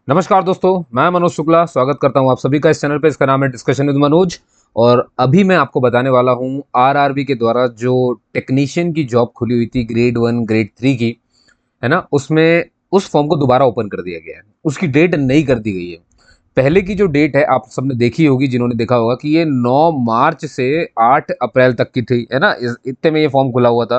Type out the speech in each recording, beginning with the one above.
नमस्कार दोस्तों, मैं मनोज शुक्ला स्वागत करता हूं आप सभी का इस चैनल पे। इसका नाम है डिस्कशन विद मनोज। और अभी मैं आपको बताने वाला हूं आरआरबी के द्वारा जो टेक्नीशियन की जॉब खुली हुई थी ग्रेड 1 ग्रेड 3 की, है ना, उसमें उस फॉर्म को दोबारा ओपन कर दिया गया है। उसकी डेट नई कर दी गई है। पहले की जो डेट है आप सबने देखी होगी, जिन्होंने देखा होगा कि ये 9 मार्च से 8 अप्रैल तक की थी, है ना। इतने में ये फॉर्म खुला हुआ था।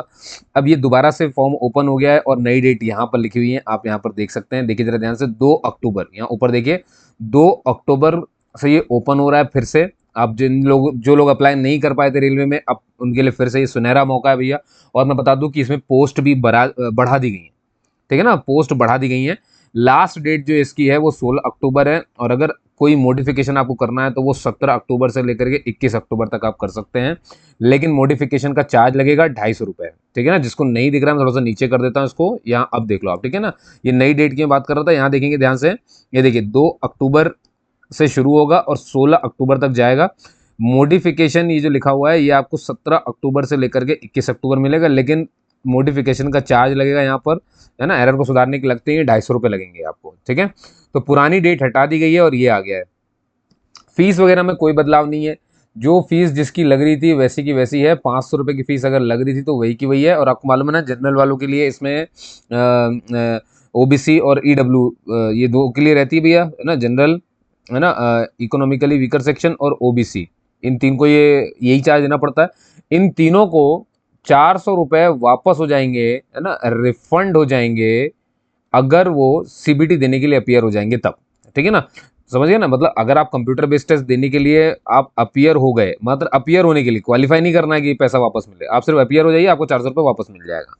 अब ये दोबारा से फॉर्म ओपन हो गया है और नई डेट यहाँ पर लिखी हुई है, आप यहाँ पर देख सकते हैं। देखिए जरा ध्यान से, 2 अक्टूबर, यहाँ ऊपर देखिए 2 अक्टूबर से ये ओपन हो रहा है फिर से। अब जो लोग अप्लाई नहीं कर पाए थे रेलवे में, अब उनके लिए फिर से ये सुनहरा मौका है भैया। और मैं बता दूं कि इसमें पोस्ट भी बढ़ा दी गई है, ठीक है ना, पोस्ट बढ़ा दी गई है। लास्ट डेट जो इसकी है वो 16 अक्टूबर है। और अगर कोई मॉडिफिकेशन आपको करना है तो वो 17 अक्टूबर से लेकर के 21 अक्टूबर तक आप कर सकते हैं। लेकिन मॉडिफिकेशन का चार्ज लगेगा 250 रुपये, ठीक है ना। जिसको नहीं दिख रहा है मैं थोड़ा सा नीचे कर देता हूँ इसको, यहाँ अब देख लो आप, ठीक है ना। ये नई डेट की मैं बात कर रहा था, यहाँ देखेंगे ध्यान से। ये देखिए 2 अक्टूबर से शुरू होगा और 16 अक्टूबर तक जाएगा। मॉडिफिकेशन ये जो लिखा हुआ है ये आपको 17 अक्टूबर से लेकर के 21 अक्टूबर मिलेगा। लेकिन मॉडिफिकेशन का चार्ज लगेगा यहाँ पर, है ना। एरर को सुधारने के लगते हैं 250 रुपये लगेंगे आपको, ठीक है। तो पुरानी डेट हटा दी गई है और ये आ गया है। फीस वगैरह में कोई बदलाव नहीं है। जो फीस जिसकी लग रही थी वैसी की वैसी है। 500 रुपये की फीस अगर लग रही थी तो वही की वही है। और आपको मालूम है ना, जनरल वालों के लिए इसमें ओबीसी और ईडब्ल्यू, ये दो के लिए रहती है भैया, है ना। जनरल, है ना, इकोनॉमिकली वीकर सेक्शन और ओबीसी, इन तीन को ये यही चार्ज देना पड़ता है। इन तीनों को 400 रुपये वापस हो जाएंगे, है ना, रिफंड हो जाएंगे अगर वो सीबीटी देने के लिए अपीयर हो जाएंगे तब, ठीक है ना। समझ गए ना, मतलब अगर आप कंप्यूटर बेस्ड टेस्ट देने के लिए आप अपीयर हो गए, मतलब अपीयर होने के लिए, क्वालिफाई नहीं करना है कि पैसा वापस मिले, आप सिर्फ अपीयर हो जाइए, आपको 400 रुपये वापस मिल जाएगा।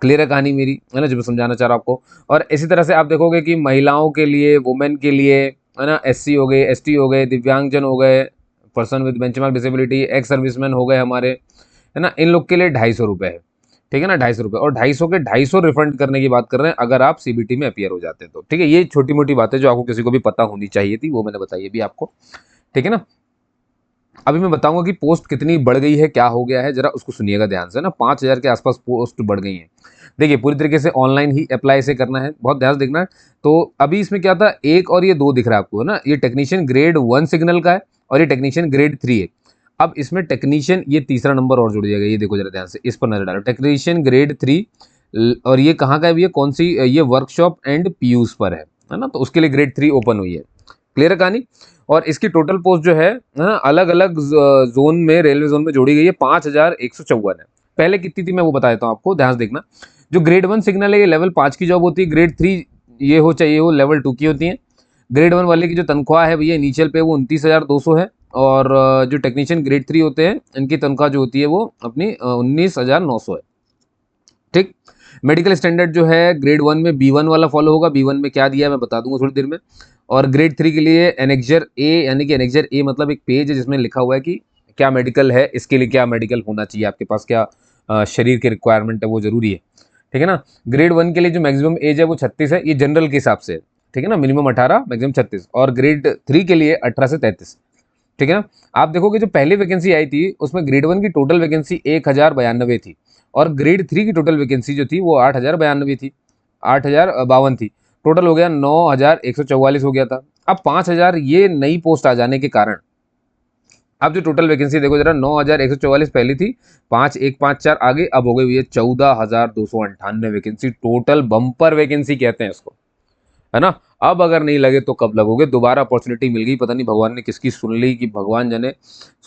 क्लियर है कहानी मेरी, है ना, जो मैं समझाना चाह रहा हूँ आपको। और इसी तरह से आप देखोगे कि महिलाओं के लिए, वुमेन के लिए, है ना, एससी हो गए, एसटी हो गए, दिव्यांगजन हो गए, person with benchmark disability, ex serviceman हो गए हमारे, है ना, इन लोग के लिए 250 रुपये है, ठीक है ना। 250 रुपये और 250 के 250 रिफंड करने की बात कर रहे हैं अगर आप सीबीटी में अपीयर हो जाते हैं तो, ठीक है। ये छोटी मोटी बातें जो आपको किसी को भी पता होनी चाहिए थी वो मैंने बताई अभी आपको, ठीक है ना। अभी मैं बताऊंगा कि पोस्ट कितनी बढ़ गई है, क्या हो गया है, जरा उसको सुनिएगा ध्यान से ना। 5,000 के आसपास पोस्ट बढ़ गई हैं। देखिए पूरी तरीके से ऑनलाइन ही अप्लाई से करना है, बहुत ध्यान से देखना है। तो अभी इसमें क्या था, एक और ये दो दिख रहा है आपको, है ना। ये टेक्नीशियन ग्रेड 1 सिग्नल का है और ये टेक्नीशियन ग्रेड 3 है। अब इसमें टेक्नीशियन ये तीसरा नंबर और जुड़ जाएगा, ये देखो जरा ध्यान से, इस पर नजर डालो, टेक्नीशियन ग्रेड 3। और ये कहाँ का है, ये कौन सी, ये वर्कशॉप एंड पीयूष पर है ना। तो उसके लिए ग्रेड 3 ओपन हुई है। क्लियर है कहानी। और इसकी टोटल पोस्ट जो है ना, अलग अलग जोन में, रेलवे जोन में जोड़ी गई है, 5,154 है। पहले कितनी थी मैं वो बता देता हूँ आपको, ध्यान से देखना। जो ग्रेड 1 सिग्नल है ये लेवल 5 की जॉब होती है। ग्रेड 3 ये हो चाहिए वो लेवल 2 की होती है। ग्रेड 1 वाले की जो तनख्वाह है भैया इनिशियल पे वो 29,200 है। और जो टेक्नीशियन ग्रेड 3 होते हैं इनकी तनख्वाह जो होती है वो अपनी 19,900 है, ठीक। मेडिकल स्टैंडर्ड जो है ग्रेड 1 में B1 वाला फॉलो होगा। B1 में क्या दिया है मैं बता दूंगा थोड़ी देर में। और ग्रेड 3 के लिए एनेक्जर ए, यानी कि एनेक्जर ए मतलब एक पेज है जिसमें लिखा हुआ है कि क्या मेडिकल है, इसके लिए क्या मेडिकल होना चाहिए आपके पास, क्या शरीर की रिक्वायरमेंट है, वो जरूरी है, ठीक है ना। ग्रेड 1 के लिए जो मैक्सिमम एज है वो 36 है, ये जनरल के हिसाब से, ठीक है ना। Minimum 18, maximum 36। और ग्रेड 3 के लिए 18 से 33, ठीक है ना। आप देखोगे जो पहली वैकेंसी आई थी उसमें ग्रेड 1 की टोटल वैकेंसी 1,092 थी। और ग्रेड 3 की टोटल वैकेंसी जो थी वो 8,092 थी, 8,052 थी। टोटल हो गया 9,144 हो गया था। अब 5,000 ये नई पोस्ट आ जाने के कारण अब जो टोटल वैकेंसी देखो जरा, 9,144 पहली थी, 5,154 आगे, अब हो गई हुई है 14,298 वैकेंसी टोटल। बम्पर वैकेंसी कहते हैं इसको, है ना। अब अगर नहीं लगे तो कब लगोगे, दोबारा अपॉर्चुनिटी मिल गई, पता नहीं भगवान ने किसकी सुन ली कि भगवान जाने।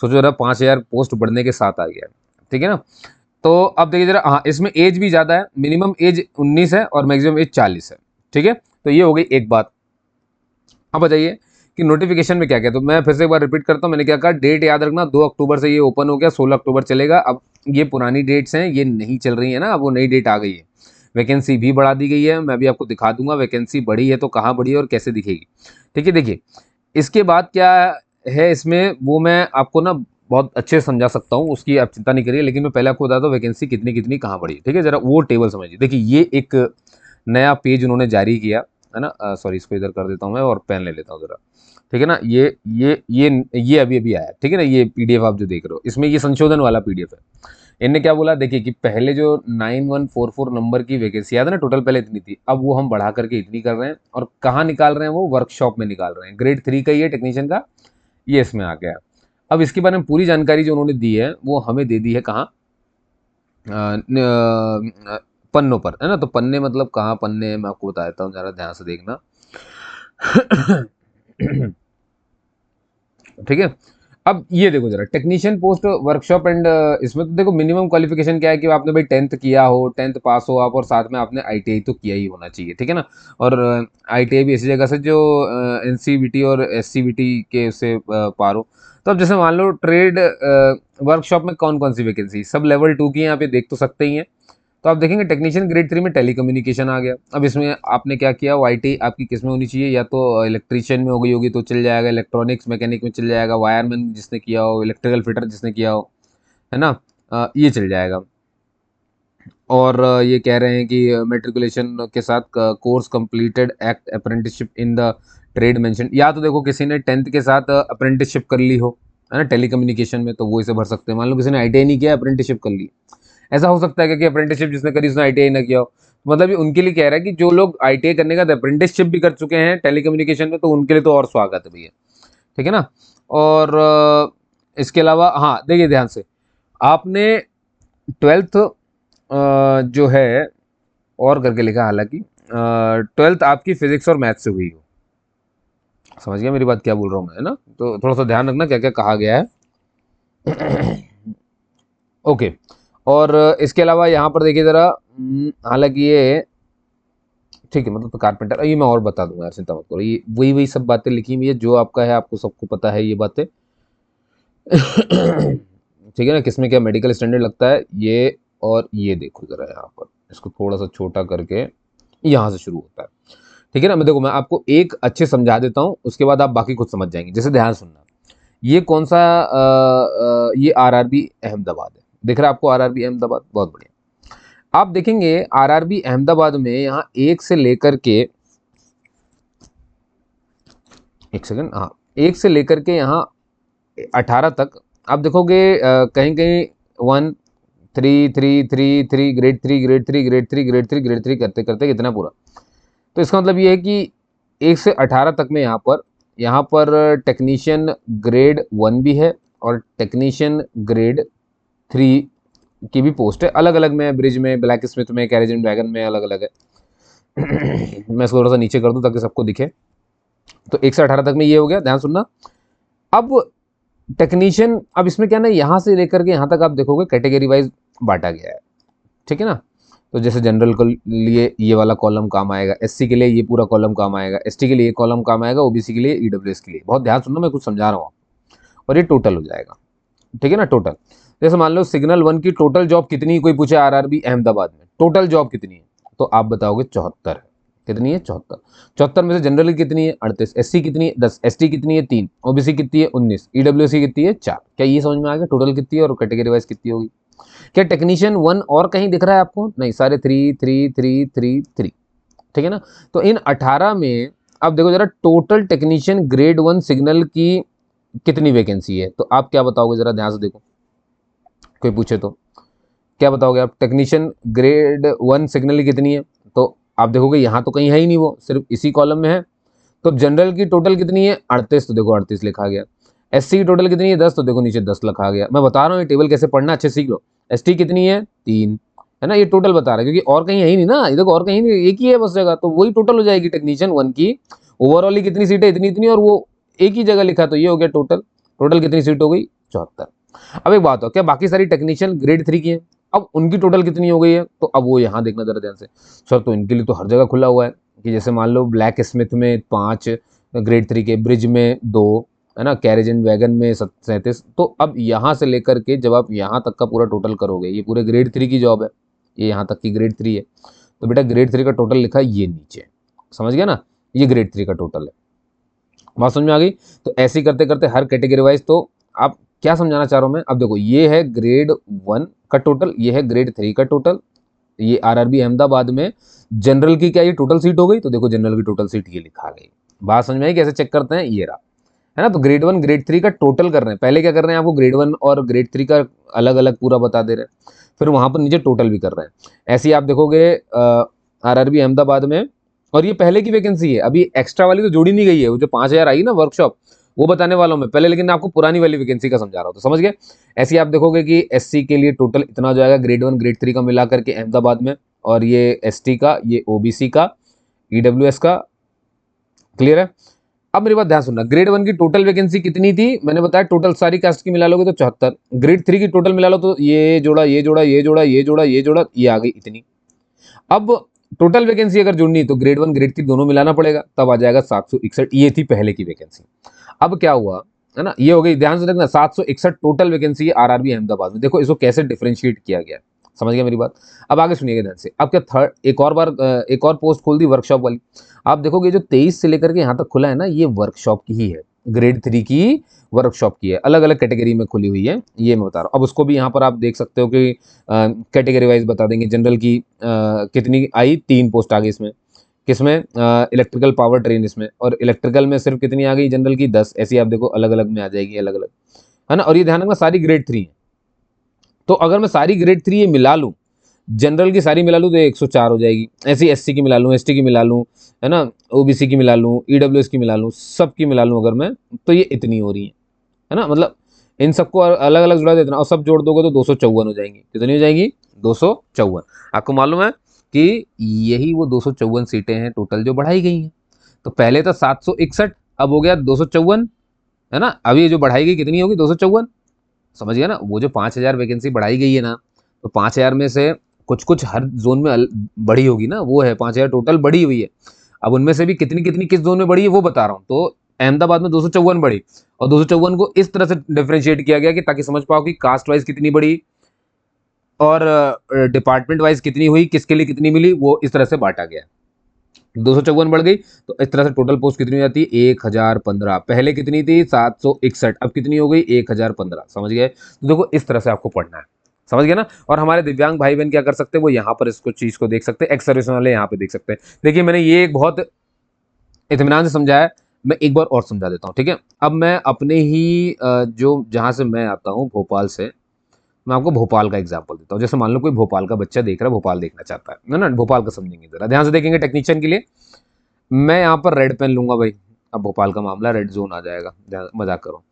सोचो जरा, 5,000 पोस्ट बढ़ने के साथ आ गया, ठीक है ना। तो अब देखिए जरा, हाँ इसमें एज भी ज़्यादा है, मिनिमम एज 19 है और मैक्सिमम एज 40 है, ठीक है। तो ये हो गई एक बात। अब बताइए कि नोटिफिकेशन में क्या क्या, तो मैं फिर से एक बार रिपीट करता हूँ, मैंने क्या कहा, डेट याद रखना, 2 अक्टूबर से ये ओपन हो गया, 16 अक्टूबर चलेगा। अब ये पुरानी डेट्स हैं, ये नहीं चल रही है ना, अब वो नई डेट आ गई है। वैकेंसी भी बढ़ा दी गई है, मैं भी आपको दिखा दूंगा वैकेंसी बढ़ी है तो कहाँ बढ़ी है और कैसे दिखेगी, ठीक है। देखिए इसके बाद क्या है इसमें, वो मैं आपको ना बहुत अच्छे से समझा सकता हूँ, उसकी आप चिंता नहीं करिए। लेकिन मैं पहले आपको बताता हूँ वैकेंसी कितनी कितनी कहाँ बढ़ी, ठीक है। जरा वो टेबल समझिए। देखिए ये एक नया पेज उन्होंने जारी किया, है ना। सॉरी, इसको इधर कर देता हूँ मैं और पेन ले लेता हूँ जरा, ठीक है ना। ये अभी अभी आया, ठीक है ना। ये पीडीएफ आप जो देख रहे हो इसमें ये संशोधन वाला पीडीएफ है। इनने क्या बोला, देखिए कि पहले जो 9144 नंबर की वैकेंसी याद है ना, टोटल पहले इतनी थी, अब वो हम बढ़ा करके इतनी कर रहे हैं, और कहाँ निकाल रहे हैं, वो वर्कशॉप में निकाल रहे हैं। ग्रेड 3 का ये टेक्नीशियन का ये इसमें आ गया। अब इसके बारे में पूरी जानकारी जो उन्होंने दी है वो हमें दे दी है कहाँ, पन्नों पर, है ना। तो पन्ने मतलब कहाँ पन्ने हैं, मैं आपको बता देता हूँ, जरा ध्यान से देखना। ठीक है। अब ये देखो जरा, टेक्नीशियन पोस्ट वर्कशॉप एंड, इसमें तो देखो मिनिमम क्वालिफिकेशन क्या है कि आपने भाई 10th किया हो, 10th पास हो आप, और साथ में आपने आईटीआई तो किया ही होना चाहिए, ठीक है ना। और आईटीआई भी ऐसी जगह से जो एनसीवीटी और एससीवीटी के उससे पार हो। तो अब जैसे मान लो ट्रेड वर्कशॉप में कौन कौन सी वैकेंसी, सब लेवल 2 की यहाँ पे देख तो सकते ही हैं। तो आप देखेंगे टेक्नीशियन ग्रेड 3 में टेलीकम्युनिकेशन आ गया। अब इसमें आपने क्या किया, आईटी आपकी किस में होनी चाहिए, या तो इलेक्ट्रीशियन में हो गई होगी तो चल जाएगा, इलेक्ट्रॉनिक्स मैकेनिक में चल जाएगा, वायरमैन जिसने किया हो, इलेक्ट्रिकल फिटर जिसने किया हो, है ना, ये चल जाएगा। और ये कह रहे हैं कि मेट्रिकुलेशन के साथ course completed act apprenticeship in the trade mention, या तो देखो किसी ने 10th के साथ अप्रेंटिसशिप कर ली हो, है ना, टेलीकम्युनिकेशन में, तो वो इसे भर सकते हैं। मान लो किसी ने आईटीआई नहीं किया, अप्रेंटिसशिप कर ली, ऐसा हो सकता है कि अप्रेंटिसशिप जिसने करी उसने आईटीआई ना किया हो। मतलब ये उनके लिए कह रहा है कि जो लोग आईटीआई करने का अप्रेंटिसशिप भी कर चुके हैं टेलीकम्युनिकेशन में, तो उनके लिए तो और स्वागत है भैया, ठीक है ना। और इसके अलावा हाँ देखिए ध्यान से, आपने 12th जो है और करके लिखा, हालांकि 12th आपकी फिजिक्स और मैथ से हुई हो। समझ गया मेरी बात क्या बोल रहा हूँ मैं, है ना। तो थोड़ा सा ध्यान रखना क्या क्या कहा गया है। ओके। और इसके अलावा यहाँ पर देखिए ज़रा, हालांकि ये ठीक है, मतलब तो कारपेंटर ये मैं और बता दूंगा यार, चिंता मत करो, ये वही वही सब बातें लिखी हुई है जो आपका है, आपको सबको पता है ये बातें। ठीक है ना, किसमें क्या मेडिकल स्टैंडर्ड लगता है ये, और ये देखो ज़रा यहाँ पर, इसको थोड़ा सा छोटा करके यहाँ से शुरू होता है, ठीक है ना। मैं देखो मैं आपको एक अच्छे समझा देता हूँ, उसके बाद आप बाकी खुद समझ जाएंगे। जैसे ध्यान सुनना, ये कौन सा ये आरआरबी अहमदाबाद है, दिख रहा है आपको आरआरबी अहमदाबाद, बहुत बढ़िया। आप देखेंगे आरआरबी अहमदाबाद में यहाँ एक से लेकर के, एक सेकंड, हाँ, एक से लेकर के यहाँ 18 तक आप देखोगे, कहीं कहीं 1 3 3 3 3 ग्रेड 3 करते करते कितना पूरा। तो इसका मतलब ये है कि 1 से 18 तक में यहाँ पर टेक्नीशियन ग्रेड 1 भी है, और टेक्नीशियन ग्रेड 3 की भी पोस्ट है, अलग अलग में, ब्रिज में, ब्लैक स्मिथ में, कैरेज एंड वैगन में, अलग अलग है। मैं इसको थोड़ा सा नीचे कर दूं ताकि सबको दिखे। तो 1 से 18 तक में ये हो गया, ध्यान सुनना। अब टेक्नीशियन, अब इसमें क्या ना, यहाँ से लेकर के यहाँ तक आप देखोगे कैटेगरी वाइज बांटा गया है, ठीक है ना। तो जैसे जनरल के लिए ये वाला कॉलम काम आएगा, एससी के लिए ये पूरा कॉलम काम आएगा, एसटी के लिए ये कॉलम काम आएगा, ओबीसी के लिए, ईडब्ल्यूएस के लिए। बहुत ध्यान सुनना, मैं कुछ समझा रहा हूँ, और ये टोटल हो जाएगा, ठीक है ना, टोटल। जैसे मान लो सिग्नल 1 की टोटल जॉब कितनी, कोई पूछे आरआरबी अहमदाबाद में टोटल जॉब कितनी है, तो आप बताओगे 74 है। कितनी है? 74। 74 में से जनरल की कितनी है? 38। एससी कितनी है? 10। एसटी कितनी है? 3। ओबीसी कितनी है? 19। ईडब्ल्यूसी कितनी है? 4। क्या ये समझ में आ गया टोटल कितनी है और कैटेगरी वाइज कितनी होगी? क्या टेक्नीशियन 1 और कहीं दिख रहा है आपको? नहीं, सारे 3 3 3 3 3, ठीक है ना। तो इन 18 में अब देखो जरा, टोटल टेक्नीशियन ग्रेड 1 सिग्नल की कितनी वैकेंसी है, तो आप क्या बताओगे, जरा ध्यान से देखो, कोई पूछे तो क्या बताओगे आप? टेक्नीशियन ग्रेड 1 सिग्नल की कितनी है, तो आप देखोगे यहाँ तो कहीं है ही नहीं, वो सिर्फ इसी कॉलम में है। तो जनरल की टोटल कितनी है? 38, तो देखो 38 लिखा गया। एससी की टोटल कितनी है? 10, तो देखो नीचे 10 लिखा गया। मैं बता रहा हूँ ये टेबल कैसे पढ़ना, अच्छे सीख लो। एसटी कितनी है? 3, है ना, ये टोटल बता रहा है, क्योंकि और कहीं है ही नहीं ना, ये देखो और कहीं नहीं, एक ही है बस जगह, तो वही टोटल हो जाएगी टेक्नीशियन 1 की। ओवरऑल कितनी सीट है? इतनी इतनी, और वो एक ही जगह लिखा, तो ये हो गया टोटल। टोटल कितनी सीट हो गई? 74। अब एक बात हो, क्या बाकी सारी टेक्नीशियन ग्रेड 3 की है? अब उनकी टोटल कितनी हो गई है, तो अब वो यहाँ देखना जरा ध्यान से। सर तो इनके लिए तो हर जगह खुला हुआ है, कि जैसे मान लो ब्लैक स्मिथ में 5 ग्रेड 3 के, ब्रिज में 2, है ना, कैरेज एंड वैगन में 37। तो अब यहाँ से लेकर के जब आप यहाँ तक का पूरा टोटल करोगे, ये पूरे ग्रेड 3 की जॉब है, ये यहाँ तक की ग्रेड 3 है, तो बेटा ग्रेड 3 का टोटल लिखा है ये नीचे, समझ गया ना, ये ग्रेड 3 का टोटल है। बात समझ में आ गई? तो ऐसे ही करते करते हर कैटेगरी वाइज, तो आप क्या समझाना चाह रहा हूँ मैं, अब देखो ये है ग्रेड 1 का टोटल, ये है ग्रेड 3 का टोटल, ये आरआरबी अहमदाबाद में जनरल की क्या ये टोटल सीट हो गई, तो देखो जनरल की टोटल सीट ये लिखा गई। बात समझ में आई कैसे चेक करते हैं? ये रहा, है ना। तो ग्रेड 1 ग्रेड 3 का टोटल कर रहे हैं, पहले क्या कर रहे हैं आपको ग्रेड 1 और ग्रेड 3 का अलग अलग पूरा बता दे रहे हैं, फिर वहां पर नीचे टोटल भी कर रहे हैं। ऐसे ही आप देखोगे आरआरबी अहमदाबाद में, और ये पहले की वैकेंसी है, अभी एक्स्ट्रा वाली तो जोड़ी नहीं गई है, वो जो 5,000 आई ना वर्कशॉप, वो बताने वाला हूं मैं पहले, लेकिन आपको पुरानी वाली वैकेंसी का समझा रहा हूं, तो समझ गए। ऐसे ही आप देखोगे कि एससी के लिए टोटल इतना हो जाएगा ग्रेड 1 ग्रेड 3 का मिला करके अहमदाबाद में, और ये एसटी का, ये ओबीसी का, ईडब्ल्यूएस का। क्लियर है। अब मेरी बात ध्यान सुनना, ग्रेड 1 की टोटल वैकेंसी कितनी थी, मैंने बताया टोटल सारी कास्ट की मिला लोगे तो 74। ग्रेड 3 की टोटल मिला लो तो ये जोड़ा ये जोड़ा ये जोड़ा ये जोड़ा ये जोड़ा, ये आ गई इतनी। अब टोटल वैकेंसी अगर जोड़नी है तो ग्रेड 1 ग्रेड 3 दोनों मिलाना पड़ेगा, तब आ जाएगा 761। ये थी पहले की वैकेंसी। अब क्या हुआ है ना, ये हो गई, ध्यान से रखना 761 टोटल वैकेंसी है आरआरबी अहमदाबाद में। देखो इसको कैसे डिफरेंशिएट किया गया, समझ गया मेरी बात। अब आगे सुनिएगा ध्यान से। अब क्या थर्ड एक और पोस्ट खोल दी वर्कशॉप वाली। आप देखोगे जो 23 से लेकर के यहाँ तक खुला है ना, ये वर्कशॉप की ही है, ग्रेड 3 की वर्कशॉप की है, अलग अलग कैटेगरी में खुली हुई है, ये मैं बता रहा हूँ। अब उसको भी यहाँ पर आप देख सकते हो कि कैटेगरी वाइज बता देंगे। जनरल की कितनी आई, 3 पोस्ट आ गई इसमें, किसमें, इलेक्ट्रिकल पावर ट्रेन इसमें, और इलेक्ट्रिकल में सिर्फ कितनी आ गई जनरल की, 10। ऐसी आप देखो अलग अलग में आ जाएगी, अलग अलग, है ना। और ये ध्यान रखना सारी ग्रेड 3 है। तो अगर मैं सारी ग्रेड 3 ये मिला लूँ, जनरल की सारी मिला लूँ तो 104 हो जाएगी। ऐसी एससी की मिला लूँ, एसटी की मिला लूँ, है ना, ओबीसी की मिला लूँ, ईडब्ल्यूएस की मिला लूँ, सब की मिला लूँ अगर मैं, तो ये इतनी हो रही है ना। मतलब इन सबको अलग अलग जोड़ा देना, और सब जोड़ दोगे तो 254 हो जाएंगी। कितनी हो जाएगी, 254। आपको मालूम है कि यही वो 254 सीटें हैं टोटल जो बढ़ाई गई हैं। तो पहले था 761, अब हो गया 254, है ना। अब ये जो बढ़ाई गई कितनी होगी, 254। समझ गया ना। वो जो 5,000 वैकेंसी बढ़ाई गई है ना, तो 5,000 में से कुछ कुछ हर जोन में बढ़ी होगी ना, वो है 5,000 टोटल बढ़ी हुई है। अब उनमें से भी कितनी कितनी किस जोन में बढ़ी है वो बता रहा हूँ। तो अहमदाबाद में 254 बढ़ी, और 254 को इस तरह से डिफ्रेंशिएट किया गया कि ताकि समझ पाओ कि कास्ट वाइज कितनी बढ़ी और डिपार्टमेंट वाइज कितनी हुई, किसके लिए कितनी मिली, वो इस तरह से बांटा गया। 254 बढ़ गई तो इस तरह से टोटल पोस्ट कितनी हो जाती है, 1,015। पहले कितनी थी, 761, अब कितनी हो गई, 1,015। समझ गए। तो देखो इस तरह से आपको पढ़ना है, समझ गए ना। और हमारे दिव्यांग भाई बहन क्या कर सकते हैं, वो यहाँ पर इसको चीज को देख सकते हैं, एक्स सर्विस वाले यहाँ पे देख सकते हैं। देखिए मैंने ये एक बहुत इत्मीनान से समझाया, मैं एक बार और समझा देता हूँ, ठीक है। अब मैं अपने ही जो जहाँ से मैं आता हूँ भोपाल से, मैं आपको भोपाल का एग्जांपल देता हूँ। जैसे मान लो कोई भोपाल का बच्चा देख रहा है, भोपाल देखना चाहता है ना, भोपाल का समझेंगे, जरा ध्यान से देखेंगे टेक्नीशियन के लिए। मैं यहाँ पर रेड पेन लूंगा भाई, अब भोपाल का मामला, रेड जोन आ जाएगा, मजाक करो।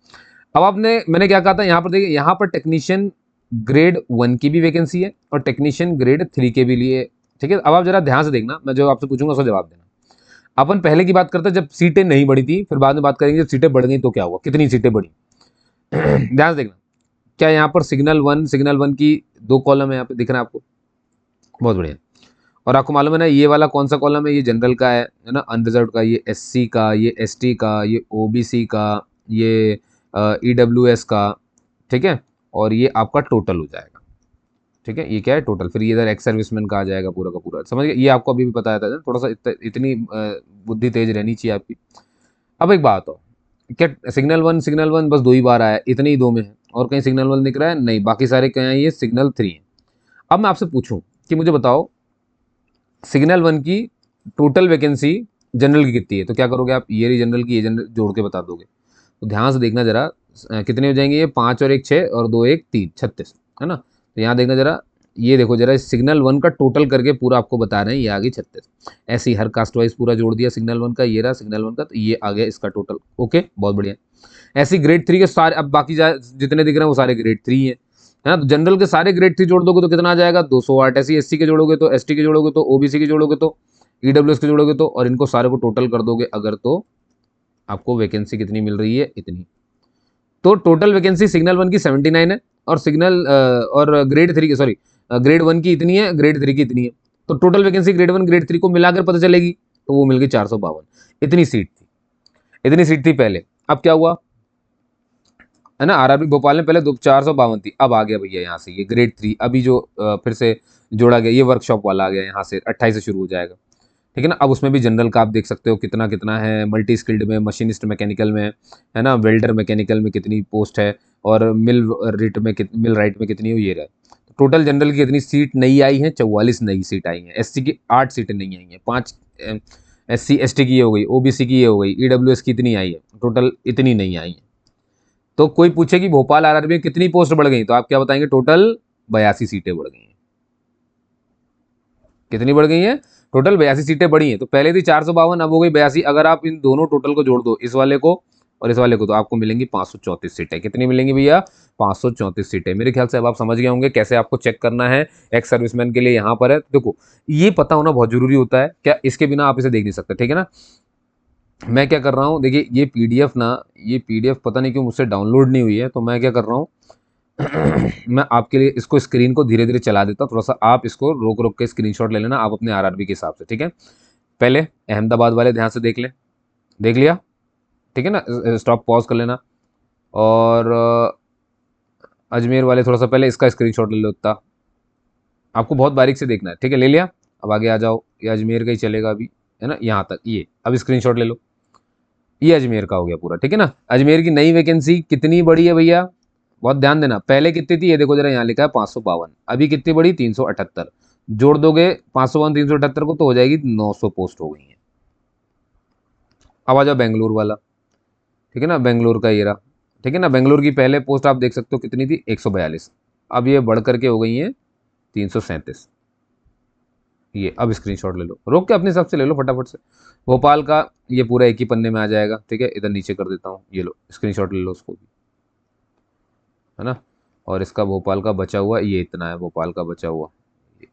अब मैंने क्या कहा था, यहाँ पर देखिए, यहाँ पर टेक्नीशियन ग्रेड 1 की भी वैकेंसी है और टेक्नीशियन ग्रेड 3 के भी लिए, ठीक है। अब आप जरा ध्यान से देखना, मैं जो आपसे पूछूंगा उसका जवाब देना। अपन पहले की बात करते हैं जब सीटें नहीं बढ़ी थी, फिर बाद में बात करेंगे जब सीटें बढ़ गई तो क्या हुआ, कितनी सीटें बढ़ी। ध्यान से देखना। क्या यहाँ पर सिग्नल वन की 2 कॉलम है, यहाँ पे दिख रहा है आपको, बहुत बढ़िया। और आपको मालूम है ना ये वाला कौन सा कॉलम है, ये जनरल का है ना, अनरिजर्व का, ये एससी का, ये एसटी का, ये ओबीसी का, ये ईडब्ल्यूएस का, ठीक है। और ये आपका टोटल हो जाएगा, ठीक है। ये क्या है, टोटल। फिर ये इधर एक्स सर्विसमैन का आ जाएगा पूरा का पूरा, समझ गए। ये आपको अभी भी बताया था, थोड़ा सा इतनी बुद्धि तेज रहनी चाहिए आपकी। अब एक बात हो, क्या सिग्नल वन बस 2 ही बार आया है, इतने ही 2 में है, और कहीं सिग्नल 1 दिख रहा है नहीं, बाकी सारे क्या है, ये सिग्नल 3 है। अब मैं आपसे पूछूं कि मुझे बताओ सिग्नल 1 की टोटल वैकेंसी जनरल की कितनी है, तो क्या करोगे आप, ये रही जनरल की, ये जनरल जोड़ के बता दोगे। तो ध्यान से देखना जरा, कितने हो जाएंगे ये, 5 और 1 6 और 2 1 3, 36, है ना। तो यहाँ देखना जरा, ये देखो जरा, सिग्नल 1 का टोटल करके पूरा आपको बता रहे हैं, ये आ गई 36। ऐसे ही हर कास्ट वाइज पूरा जोड़ दिया सिग्नल 1 का, ये रहा सिग्नल 1 का, तो ये आ गया इसका टोटल। ओके, बहुत बढ़िया। ऐसे ग्रेड 3 के सारे, अब बाकी जितने दिख रहे हैं वो सारे ग्रेड 3 है ना। तो जनरल के सारे ग्रेड 3 जोड़ दोगे तो कितना आ जाएगा, 208। ऐसी एससी के जोड़ोगे तो, एसटी के जोड़ोगे तो, ओबीसी के जोड़ोगे तो, ईडब्ल्यूएस के जोड़ोगे तो, और इनको सारे को टोटल कर दोगे अगर, तो आपको वैकेंसी कितनी मिल रही है, इतनी। तो टोटल वैकेंसी सिग्नल 1 की 79 है, और और ग्रेड 3 की, सॉरी, ग्रेड 1 की इतनी है, ग्रेड 3 की इतनी है। तो टोटल वैकेंसी ग्रेड 1 ग्रेड 3 को मिलाकर पता चलेगी, तो वो मिल गई 452। इतनी सीट थी, इतनी सीट थी पहले। अब क्या हुआ, है ना, आरआरबी भोपाल में पहले 452 थी, अब आ गया भैया यहाँ से ये ग्रेड 3, अभी जो फिर से जोड़ा गया, ये वर्कशॉप वाला आ गया, यहाँ से 28 से शुरू हो जाएगा, ठीक है ना। अब उसमें भी जनरल का आप देख सकते हो कितना कितना है, मल्टी स्किल्ड में, मशीनिस्ट मैकेनिकल में, है ना, वेल्डर मैकेनिकल में कितनी पोस्ट है, और मिल राइट में कितनी हुई है। टोटल जनरल की कितनी सीट नई आई है, 44 नई सीट आई हैं। एससी की 8 सीटें नहीं आई हैं, 5 SC ST की ये हो गई, OBC की ये हो गई, EWS की इतनी आई है, टोटल इतनी नहीं आई है। तो कोई पूछे कि भोपाल आरआरबी में कितनी पोस्ट बढ़ गई, तो आप क्या बताएंगे, टोटल 82 सीटें बढ़ गई हैं। कितनी बढ़ गई हैं, टोटल 82 सीटें बढ़ी हैं। तो पहले थी 452, अब हो गई 82। अगर आप इन दोनों टोटल को जोड़ दो, इस वाले को और इस वाले को, तो आपको मिलेंगी 534 सीटें। कितनी मिलेंगी भैया, 534 सीटें। मेरे ख्याल से अब आप समझ गए होंगे कैसे आपको चेक करना है। एक्स सर्विसमैन के लिए यहाँ पर है, देखो ये पता होना बहुत जरूरी होता है, क्या इसके बिना आप इसे देख नहीं सकते, ठीक है ना। मैं क्या कर रहा हूँ, देखिए ये पीडीएफ ना, ये पीडीएफ पता नहीं क्यों मुझसे डाउनलोड नहीं हुई है, तो मैं क्या कर रहा हूँ मैं आपके लिए इसको स्क्रीन को धीरे धीरे चला देता हूँ, थोड़ा सा आप इसको रोक रोक के स्क्रीनशॉट ले लेना आप अपने आरआरबी के हिसाब से, ठीक है। पहले अहमदाबाद वाले ध्यान से देख ले, देख लिया, ठीक है ना, स्टॉप पॉज कर लेना। और अजमेर वाले थोड़ा सा पहले इसका स्क्रीनशॉट ले लो इतना, आपको बहुत बारीक से देखना है, ठीक है, ले लिया। अब आगे आ जाओ, ये अजमेर का ही चलेगा अभी, है ना, यहाँ तक ये, अब स्क्रीनशॉट ले लो, ये अजमेर का हो गया पूरा, ठीक है ना। अजमेर की नई वैकेंसी कितनी बड़ी है भैया, बहुत ध्यान देना, पहले कितनी थी ये देखो जरा, यहाँ लिखा है 552, अभी कितनी बड़ी 378, जोड़ दोगे 552 378 को तो हो जाएगी 900 पोस्ट हो गई है। अब आ जाओ बेंगलुरु वाला, ठीक है ना, बेंगलुरु का ये रहा, ठीक है ना। बेंगलुरु की पहले पोस्ट आप देख सकते हो कितनी थी, 142, अब ये बढ़ करके हो गई है 337। ये अब स्क्रीनशॉट ले लो, रोक के अपने हिसाब से ले लो फटाफट से। भोपाल का ये पूरा एक ही पन्ने में आ जाएगा, ठीक है, इधर नीचे कर देता हूँ, ये लो स्क्रीनशॉट ले लो उसको भी, है ना। और इसका भोपाल का बचा हुआ ये इतना है, भोपाल का बचा हुआ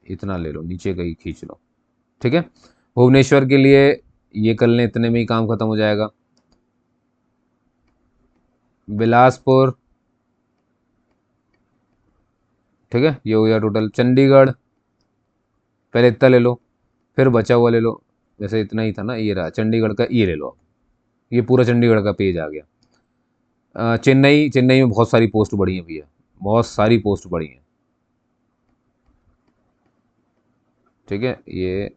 इतना ले लो, नीचे का ही खींच लो, ठीक है। भुवनेश्वर के लिए ये कर लें, इतने में ही काम खत्म हो जाएगा। बिलासपुर, ठीक है, ये हो गया टोटल। चंडीगढ़ पहले इतना ले लो, फिर बचा हुआ ले लो, जैसे इतना ही था ना, ये रहा चंडीगढ़ का, ये ले लो, ये पूरा चंडीगढ़ का पेज आ गया। चेन्नई, चेन्नई में बहुत सारी पोस्ट बढ़ी है भैया, बहुत सारी पोस्ट बढ़ी है, ठीक है। ये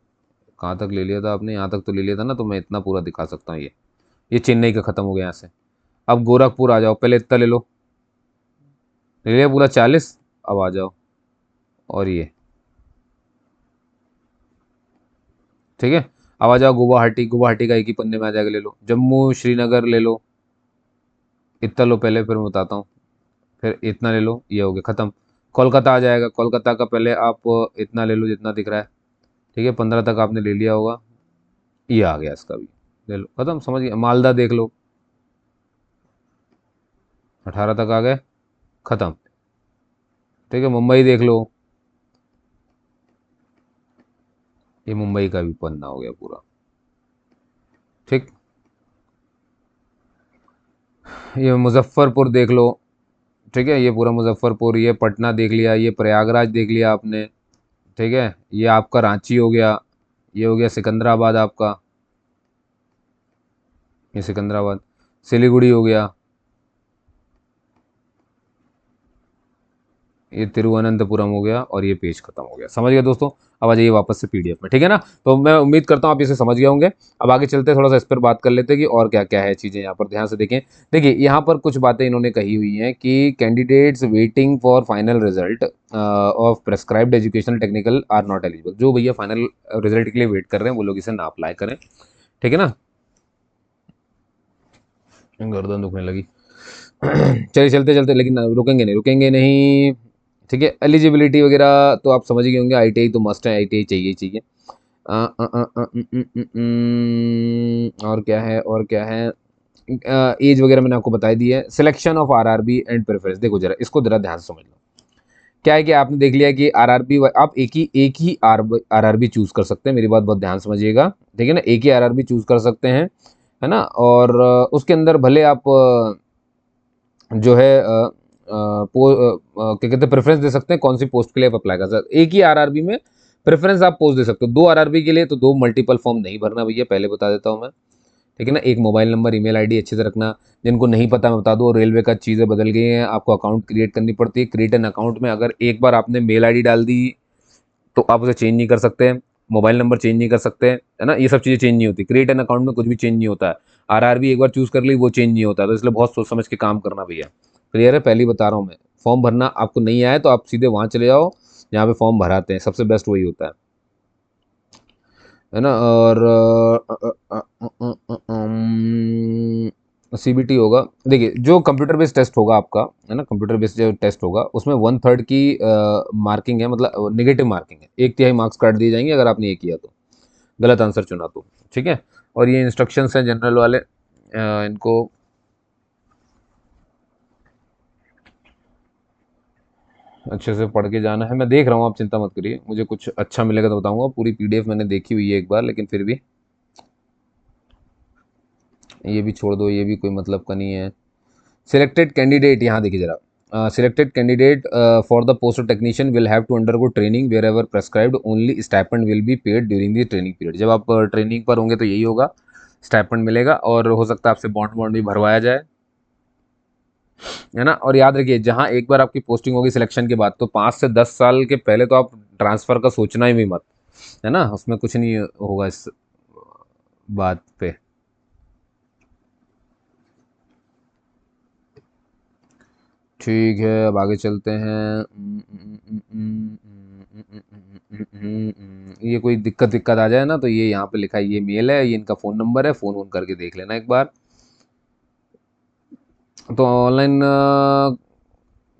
कहाँ तक ले लिया था आपने, यहाँ तक तो ले लिया था ना, तो मैं इतना पूरा दिखा सकता हूँ। ये चेन्नई का खत्म हो गया यहाँ से। अब गोरखपुर आ जाओ, पहले इतना ले लो, ले लिया पूरा 40। अब आ जाओ और ये, ठीक है। अब आ जाओ गुवाहाटी, गुवाहाटी का एक ही पन्ने में आ जाएगा, ले लो। जम्मू श्रीनगर ले लो, इतना लो पहले, फिर मैं बताता हूँ, फिर इतना ले लो, ये हो गया खत्म। कोलकाता आ जाएगा, कोलकाता का पहले आप इतना ले लो जितना दिख रहा है, ठीक है, 15 तक आपने ले लिया होगा, ये आ गया इसका भी, ले लो खत्म, समझ गया। मालदा देख लो, 18 तक आ गए, खत्म, ठीक है। मुंबई देख लो, ये मुंबई का भी पन्ना हो गया पूरा, ठीक। ये मुजफ्फरपुर देख लो, ठीक है, ये पूरा मुजफ्फरपुर, ये पटना देख लिया, ये प्रयागराज देख लिया आपने, ठीक है, ये आपका रांची हो गया, ये हो गया सिकंदराबाद आपका, ये सिकंदराबाद, सिलीगुड़ी हो गया, ये तिरुवनंतपुरम हो गया, और ये पेज खत्म हो गया। समझ गया दोस्तों, अब आ जाइए वापस से पीडीएफ में, ठीक है ना। तो मैं उम्मीद करता हूँ आप इसे समझ गए होंगे। अब आगे चलते हैं, थोड़ा सा इस पर बात कर लेते हैं कि और क्या क्या है चीज़ें, यहाँ पर ध्यान से देखें। देखिए यहाँ पर कुछ बातें इन्होंने कही हुई हैं कि candidates waiting for final result of prescribed educational technical are not eligible. जो भैया फाइनल रिजल्ट के लिए वेट कर रहे हैं वो लोग इसे ना अप्लाई करें, ठीक है ना। गर्दन दुखने लगी चलिए चलते चलते, लेकिन रुकेंगे नहीं, रुकेंगे नहीं, ठीक है। एलिजिबिलिटी वगैरह तो आप समझ गए होंगे, आईटीआई तो मस्ट है, आईटीआई चाहिए ही चाहिए। और क्या है, और क्या है, एज वगैरह मैंने आपको बता दी है। Selection of RRB and preference, देखो जरा इसको जरा ध्यान से समझ लो। क्या है कि आपने देख लिया कि आरआरबी, आप एक ही आरआरबी चूज कर सकते हैं, मेरी बात बहुत ध्यान समझिएगा, ठीक है ना। एक ही आरआरबी चूज कर सकते हैं, है ना। और उसके अंदर भले आप जो है क्या कहते हैं, प्रेफरेंस दे सकते हैं कौन सी पोस्ट के लिए आप अप्लाई कर सकते हैं। एक ही आरआरबी में प्रेफरेंस आप पोस्ट दे सकते हो, दो आरआरबी के लिए तो दो मल्टीपल फॉर्म नहीं भरना भैया, पहले बता देता हूँ मैं, ठीक है ना। एक मोबाइल नंबर, ईमेल आईडी अच्छे से रखना। जिनको नहीं पता मैं बता दूँ, रेलवे का चीज़ें बदल गई हैं, आपको अकाउंट क्रिएट करनी पड़ती है। क्रिएट एन अकाउंट में अगर एक बार आपने मेल आईडी डाल दी तो आप उसे चेंज नहीं कर सकते हैं, मोबाइल नंबर चेंज नहीं कर सकते हैं, है ना। ये सब चीज़ें चेंज नहीं होती, क्रिएट एन अकाउंट में कुछ भी चेंज नहीं होता है। आरआरबी एक बार चूज कर ली वो चेंज नहीं होता, तो इसलिए बहुत सोच समझ के काम करना भैया, क्लियर है, पहले ही बता रहा हूँ मैं। फॉर्म भरना आपको नहीं आया तो आप सीधे वहाँ चले जाओ जहाँ पे फॉर्म भराते हैं, सबसे बेस्ट वही होता है। है ना। और सीबीटी होगा। देखिए जो कंप्यूटर बेस्ड टेस्ट होगा आपका, है ना, कंप्यूटर बेस्ड जो टेस्ट होगा उसमें 1/3 की मार्किंग है, मतलब नेगेटिव मार्किंग है, 1/3 मार्क्स काट दिए जाएंगे अगर आपने ये किया तो, गलत आंसर चुना तो। ठीक है। और ये इंस्ट्रक्शंस हैं जनरल वाले, इनको अच्छे से पढ़ के जाना है। मैं देख रहा हूँ, आप चिंता मत करिए, मुझे कुछ अच्छा मिलेगा तो बताऊंगा। पूरी पीडीएफ मैंने देखी हुई है एक बार, लेकिन फिर भी ये भी छोड़ दो, ये भी कोई मतलब का नहीं है। सिलेक्टेड कैंडिडेट, यहाँ देखिए जरा, selected candidate for the post of technician will have to undergo training wherever prescribed, only stipend will be paid during the training period. जब आप ट्रेनिंग पर होंगे तो यही होगा, स्टाइपेंड मिलेगा, और हो सकता है आपसे बॉन्ड बॉन्ड भी भरवाया जाए, है ना। और याद रखिए, जहाँ एक बार आपकी पोस्टिंग होगी सिलेक्शन के बाद, तो 5 से 10 साल के पहले तो आप ट्रांसफ़र का सोचना ही भी मत, है ना, उसमें कुछ नहीं होगा इस बात पे। ठीक है, अब आगे चलते हैं। ये कोई दिक्कत दिक्कत आ जाए ना, तो ये यहाँ पे लिखा है, ये मेल है, ये इनका फ़ोन नंबर है, फ़ोन ऑन करके देख लेना एक बार। तो ऑनलाइन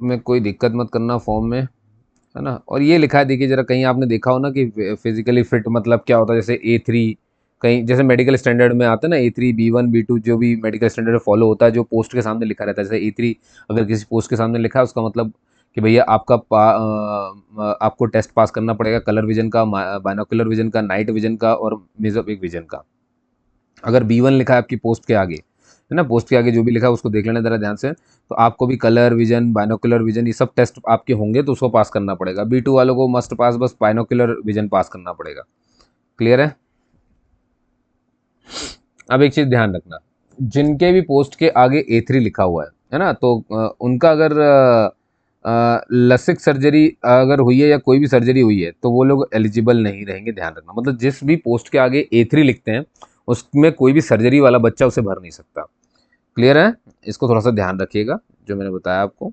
में कोई दिक्कत मत करना फॉर्म में, है ना। और ये लिखा है, देखिए जरा, कहीं आपने देखा हो ना कि फिजिकली फिट मतलब क्या होता है, जैसे A3, कहीं जैसे मेडिकल स्टैंडर्ड में आता है ना, A3 B1 B2, जो भी मेडिकल स्टैंडर्ड फॉलो होता है, जो पोस्ट के सामने लिखा रहता है, जैसे A3 अगर किसी पोस्ट के सामने लिखा है, उसका मतलब कि भैया आपका आपको टेस्ट पास करना पड़ेगा कलर विजन का, बाइनोकुलर विजन का, नाइट विजन का, और मेजोपिक विजन का। अगर B1 लिखा है आपकी पोस्ट के आगे, है ना, पोस्ट के आगे जो भी लिखा है उसको देख लेना ज़रा ध्यान से, तो आपको भी कलर विजन, बाइनोकुलर विजन, ये सब टेस्ट आपके होंगे तो उसको पास करना पड़ेगा। B2 वालों को मस्ट पास बस बाइनोकुलर विजन पास करना पड़ेगा। क्लियर है। अब एक चीज़ ध्यान रखना, जिनके भी पोस्ट के आगे A3 लिखा हुआ है ना, तो उनका अगर लसिक सर्जरी अगर हुई है या कोई भी सर्जरी हुई है, तो वो लोग एलिजिबल नहीं रहेंगे, ध्यान रखना। मतलब जिस भी पोस्ट के आगे A3 लिखते हैं, उसमें कोई भी सर्जरी वाला बच्चा उसे भर नहीं सकता। क्लियर है। इसको थोड़ा सा ध्यान रखिएगा, जो मैंने बताया आपको।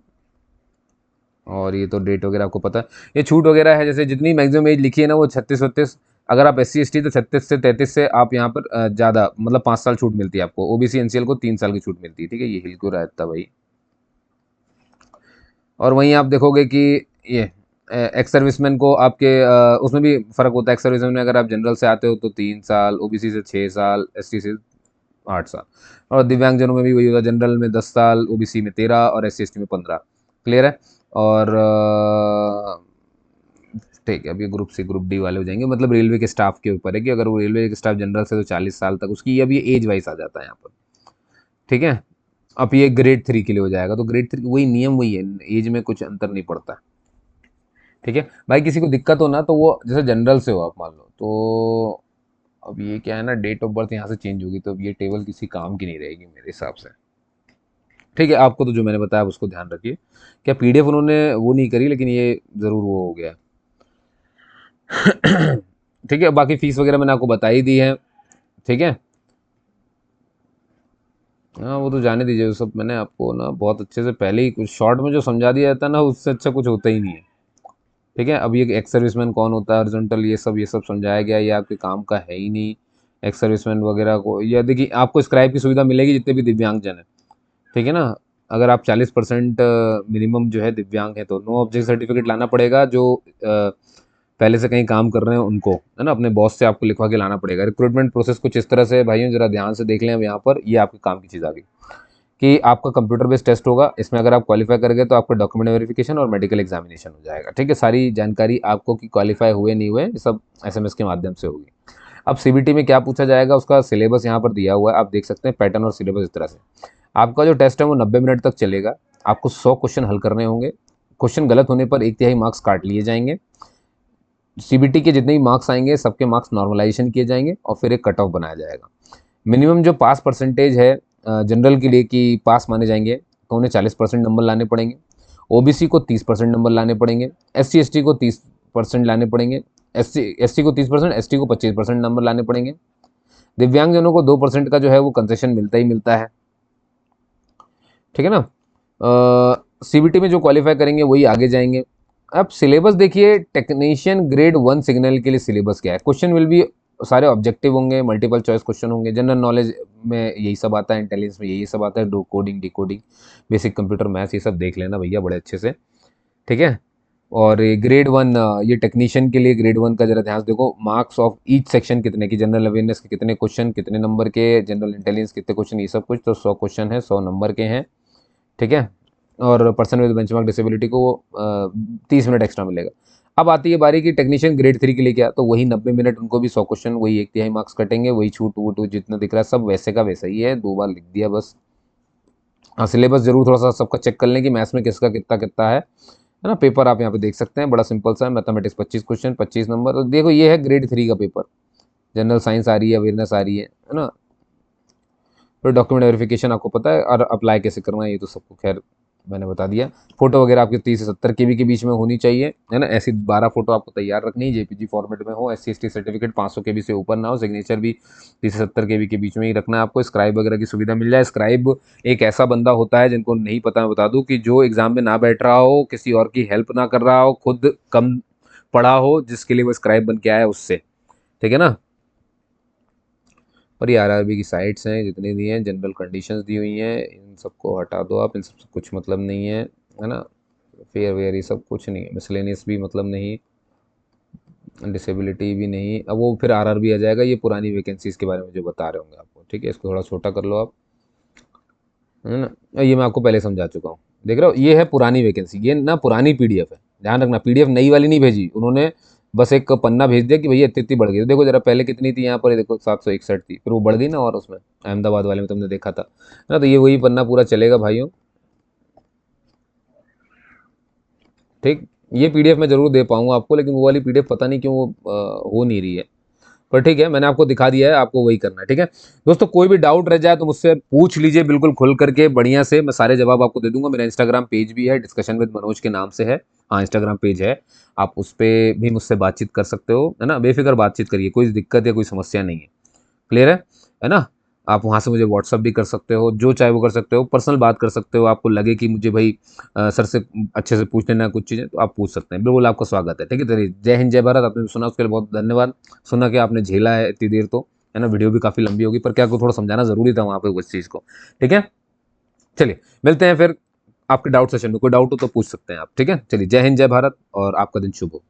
और ये तो डेट वगैरह आपको पता है। ये छूट वगैरह है, जैसे जितनी मैक्सिमम एज लिखी है ना, वो 36-36, अगर आप SC ST तो 36 से 33 से आप यहाँ पर ज़्यादा, मतलब 5 साल छूट मिलती है आपको। OBC NCL को 3 साल की छूट मिलती है। ठीक है, ये हिल क्यों रहता भाई। और वहीं आप देखोगे कि ये एक्स सर्विसमैन को आपके उसमें भी फ़र्क होता है। एक्स सर्विसमैन में अगर आप जनरल से आते हो तो 3 साल, OBC से 6 साल, ST से 8 साल। और दिव्यांगजनों में भी वही होता है, जनरल में 10 साल, OBC में 13 और SC ST में 15। क्लियर है। और ठीक है, अब ये ग्रुप C ग्रुप D वाले हो जाएंगे, मतलब रेलवे के स्टाफ के ऊपर है कि अगर वो रेलवे के स्टाफ जनरल से तो 40 साल तक उसकी, अब ये एज वाइज आ जाता है यहाँ पर। ठीक है। अब ये ग्रेड 3 के लिए हो जाएगा, तो ग्रेड 3 वही नियम वही है, एज में कुछ अंतर नहीं पड़ता। ठीक है भाई, किसी को दिक्कत हो ना तो वो जैसे जनरल से हो आप मान लो, तो अब ये क्या है ना, डेट ऑफ बर्थ यहाँ से चेंज होगी, तो अब ये टेबल किसी काम की नहीं रहेगी मेरे हिसाब से। ठीक है, आपको तो जो मैंने बताया उसको ध्यान रखिए। क्या PDF उन्होंने वो नहीं करी, लेकिन ये ज़रूर वो हो गया। ठीक है, बाकी फीस वगैरह मैंने आपको बता ही दी है। ठीक है। हाँ, वो तो जाने दीजिए, वो सब मैंने आपको ना बहुत अच्छे से पहले ही कुछ शॉर्ट में जो समझा दिया जाता है ना, उससे अच्छा कुछ होता ही नहीं है। ठीक है। अब ये एक्स सर्विसमैन कौन होता है, हॉरिजॉन्टल, ये सब समझाया गया, ये आपके काम का है ही नहीं। एक्स सर्विसमैन वगैरह को, या देखिए आपको स्क्राइब की सुविधा मिलेगी जितने भी दिव्यांगजन हैं। ठीक है ना। अगर आप 40% मिनिमम जो है दिव्यांग है, तो नो ऑब्जेक्ट सर्टिफिकेट लाना पड़ेगा, जो पहले से कहीं काम कर रहे हैं उनको, है ना, अपने बॉस से आपको लिखवा के लाना पड़ेगा। रिक्रूटमेंट प्रोसेस कुछ इस तरह से है भाइयों, जरा ध्यान से देख लें। अब यहाँ पर ये आपके काम की चीज़ आ गई कि आपका कंप्यूटर बेस्ड टेस्ट होगा, इसमें अगर आप क्वालिफाई कर गए तो आपका डॉक्यूमेंट वेरिफिकेशन और मेडिकल एग्जामिनेशन हो जाएगा। ठीक है, सारी जानकारी आपको कि क्वालिफाई हुए नहीं हुए, ये सब SMS के माध्यम से होगी। अब CBT में क्या पूछा जाएगा, उसका सिलेबस यहाँ पर दिया हुआ है, आप देख सकते हैं पैटर्न और सिलेबस इस तरह से। आपका जो टेस्ट है वो 90 मिनट तक चलेगा। आपको 100 क्वेश्चन हल करने होंगे। क्वेश्चन गलत होने पर 1/3 मार्क्स काट लिए जाएंगे। CBT के जितने भी मार्क्स आएंगे सबके मार्क्स नॉर्मलाइजेशन किए जाएंगे और फिर एक कट ऑफ बनाया जाएगा। मिनिमम जो पास परसेंटेज है जनरल के लिए कि पास माने जाएंगे, तो उन्हें 40% नंबर लाने पड़ेंगे। OBC को 30% नंबर लाने पड़ेंगे। SC ST को 30% लाने पड़ेंगे। SC को 30%, ST को 25% नंबर लाने पड़ेंगे। दिव्यांगजनों को 2% का जो है वो कंसेशन मिलता ही मिलता है। ठीक है ना। CBT में जो क्वालिफाई करेंगे वही आगे जाएंगे। अब सिलेबस देखिए, टेक्नीशियन ग्रेड 1 सिग्नल के लिए सिलेबस क्या है। क्वेश्चन विल बी सारे ऑब्जेक्टिव होंगे, मल्टीपल चॉइस क्वेश्चन होंगे, जनरल नॉलेज में यही सब आता है, इंटेलिजेंस में यही सब आता है, coding decoding basic computer maths ये सब देख लेना भैया बड़े अच्छे से, ठीक है। और ये ग्रेड वन, ये टेक्नीशियन के लिए ग्रेड वन का जरा ध्यान से देखो, मार्क्स ऑफ ईच सेक्शन कितने की, जनरल अवेयरनेस के कितने क्वेश्चन कितने नंबर के, जनरल इंटेलिजेंस कितने क्वेश्चन, ये सब कुछ तो 100 क्वेश्चन है 100 नंबर के हैं, ठीक है। और पर्सन विद बेंचमार्क डिसेबिलिटी को 30 मिनट एक्स्ट्रा मिलेगा। अब आती है बारी की टेक्नीशियन ग्रेड 3 के लिए, क्या तो वही 90 मिनट, उनको भी 100 क्वेश्चन, वही 1/3 मार्क्स कटेंगे, वही छूट वूट जितना दिख रहा है सब वैसे का वैसा ही है, 2 बार लिख दिया बस। हाँ, सिलेबस जरूर थोड़ा सा सबका चेक कर लें कि मैथ्स में किसका कितना कितना है ना। पेपर आप यहाँ पे देख सकते हैं, बड़ा सिंपल सा है, मैथमेटिक्स 25 क्वेश्चन 25 नंबर। तो देखो ये है ग्रेड 3 का पेपर, जनरल साइंस आ रही है, अवेयरनेस आ रही है ना। फिर डॉक्यूमेंट वेरिफिकेशन आपको पता है, और अप्लाई कैसे करना है ये तो सबको खैर मैंने बता दिया। फोटो वगैरह आपकी 30 से 70 केबी के बीच में होनी चाहिए, है ना। ऐसी 12 फोटो आपको तैयार रखनी है, जेपीजी फॉर्मेट में हो, SC ST सर्टिफिकेट 500 केबी से ऊपर ना हो, सिग्नेचर भी 30 से 70 केबी के बीच में ही रखना है आपको। स्क्राइब वगैरह की सुविधा मिल जाए। स्क्राइब एक ऐसा बंदा होता है, जिनको नहीं पता मैं बता दूं, कि जो एग्जाम में ना बैठ रहा हो, किसी और की हेल्प ना कर रहा हो, खुद कम पढ़ा हो, जिसके लिए वो स्क्राइब बन के आया है, उससे, ठीक है ना। और ये आरआरबी की साइट्स हैं जितनी दी हैं, जनरल कंडीशंस दी हुई हैं, इन सबको हटा दो आप, इन सबसे कुछ मतलब नहीं है ना। फेयर वेयर ये सब कुछ नहीं है, मिसलेनियस भी मतलब नहीं, डिसेबिलिटी भी नहीं। अब वो फिर आरआरबी आ जाएगा, ये पुरानी वैकेंसीज के बारे में जो बता रहे होंगे आपको, ठीक है। इसको थोड़ा छोटा कर लो आप, है ना। ये मैं आपको पहले समझा चुका हूँ, देख रहे हो, ये है पुरानी वैकेंसी, ये ना पुरानी पीडीएफ है, ध्यान रखना, पीडीएफ नई वाली नहीं भेजी उन्होंने, बस एक पन्ना भेज दिया कि भैया इतनी इतनी बढ़ गई। तो देखो जरा पहले कितनी थी यहाँ पर, ये देखो 761 थी, फिर वो बढ़ गई ना, और उसमें अहमदाबाद वाले में तुमने देखा था, है ना। तो ये वही पन्ना पूरा चलेगा भाइयों, ठीक। ये पीडीएफ मैं जरूर दे पाऊंगा आपको, लेकिन वो वाली पीडीएफ पता नहीं क्यों वो हो नहीं रही है, पर ठीक है, मैंने आपको दिखा दिया है, आपको वही करना है, ठीक है। दोस्तों कोई भी डाउट रह जाए तो मुझसे पूछ लीजिए, बिल्कुल खुल करके बढ़िया से, मैं सारे जवाब आपको दे दूंगा। मेरा इंस्टाग्राम पेज भी है, डिस्कशन विद मनोज के नाम से है, हाँ इंस्टाग्राम पेज है, आप उस पर भी मुझसे बातचीत कर सकते हो, है ना। बेफिक्र बातचीत करिए, कोई दिक्कत या कोई समस्या नहीं है, क्लियर है ना। आप वहाँ से मुझे व्हाट्सअप भी कर सकते हो, जो चाहे वो कर सकते हो, पर्सनल बात कर सकते हो, आपको लगे कि मुझे भाई सर से अच्छे से पूछ लेना कुछ चीज़ें, तो आप पूछ सकते हैं, बिल्कुल आपका स्वागत है, ठीक है। चलिए, जय हिंद जय भारत। आपने सुना उसके लिए बहुत धन्यवाद, सुना कि आपने झेला है इतनी देर, तो है ना, वीडियो भी काफ़ी लंबी होगी, पर क्या को थोड़ा समझाना जरूरी था वहाँ पे उस चीज़ को, ठीक है। चलिए मिलते हैं फिर आपके डाउट सेशन में, कोई डाउट हो तो पूछ सकते हैं आप, ठीक है। चलिए, जय हिंद जय भारत और आपका दिन शुभ हो।